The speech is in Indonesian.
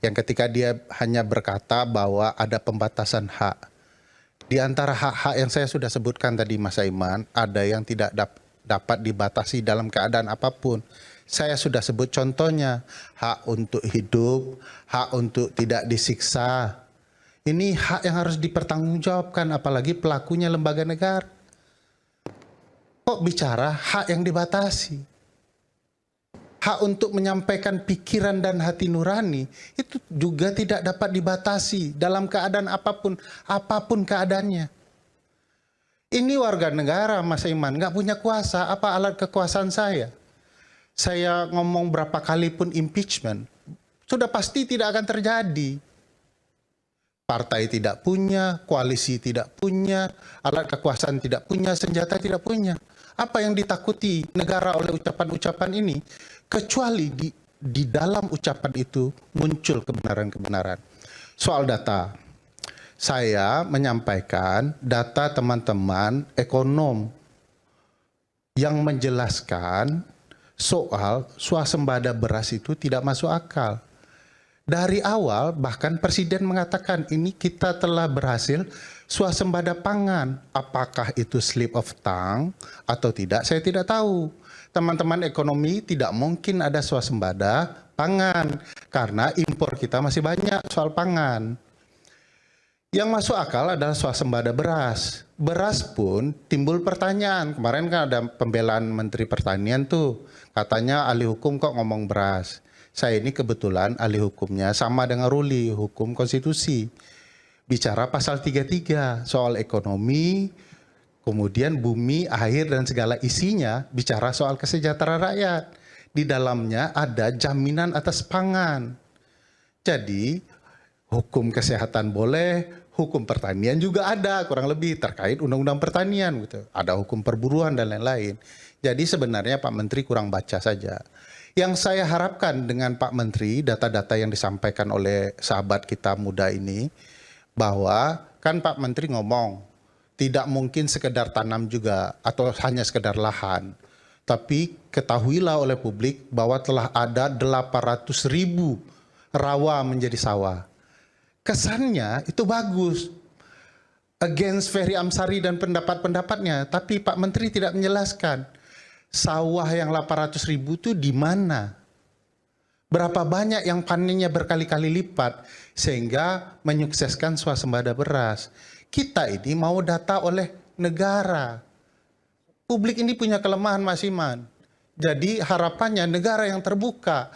yang ketika dia hanya berkata bahwa ada pembatasan hak. Di antara hak-hak yang saya sudah sebutkan tadi Mas Aiman, ada yang tidak dapat dibatasi dalam keadaan apapun. Saya sudah sebut contohnya, hak untuk hidup, hak untuk tidak disiksa. Ini hak yang harus dipertanggungjawabkan, apalagi pelakunya lembaga negara. Kok bicara hak yang dibatasi? Hak untuk menyampaikan pikiran dan hati nurani itu juga tidak dapat dibatasi dalam keadaan apapun keadaannya. Ini warga negara, Mas Iman, nggak punya kuasa. Apa alat kekuasaan saya? Saya ngomong berapa kali pun impeachment, sudah pasti tidak akan terjadi. Partai tidak punya, koalisi tidak punya, alat kekuasaan tidak punya, senjata tidak punya. Apa yang ditakuti negara oleh ucapan-ucapan ini? Kecuali di dalam ucapan itu muncul kebenaran-kebenaran. Soal data, saya menyampaikan data teman-teman ekonom yang menjelaskan soal swasembada beras itu tidak masuk akal. Dari awal bahkan Presiden mengatakan ini kita telah berhasil swasembada pangan. Apakah itu slip of tongue atau tidak, saya tidak tahu. Teman-teman ekonomi tidak mungkin ada swasembada pangan karena impor kita masih banyak soal pangan. Yang masuk akal adalah swasembada beras. Beras pun timbul pertanyaan. Kemarin kan ada pembelaan Menteri Pertanian tuh. Katanya ahli hukum kok ngomong beras. Saya ini kebetulan ahli hukumnya sama dengan Ruli, hukum konstitusi. Bicara pasal 33 soal ekonomi, kemudian bumi, air dan segala isinya bicara soal kesejahteraan rakyat. Di dalamnya ada jaminan atas pangan. Jadi hukum kesehatan boleh, hukum pertanian juga ada kurang lebih terkait undang-undang pertanian gitu. Ada hukum perburuan dan lain-lain. Jadi sebenarnya Pak Menteri kurang baca saja. Yang saya harapkan dengan Pak Menteri, data-data yang disampaikan oleh sahabat kita muda ini, bahwa kan Pak Menteri ngomong, tidak mungkin sekedar tanam juga atau hanya sekedar lahan. Tapi ketahuilah oleh publik bahwa telah ada 800.000 rawa menjadi sawah. Kesannya itu bagus. Against Ferry Amsari dan pendapat-pendapatnya. Tapi Pak Menteri tidak menjelaskan. Sawah yang 800.000 itu di mana? Berapa banyak yang panennya berkali-kali lipat sehingga menyukseskan swasembada beras. Kita ini mau data oleh negara. Publik ini punya kelemahan Mas Iman. Jadi harapannya negara yang terbuka.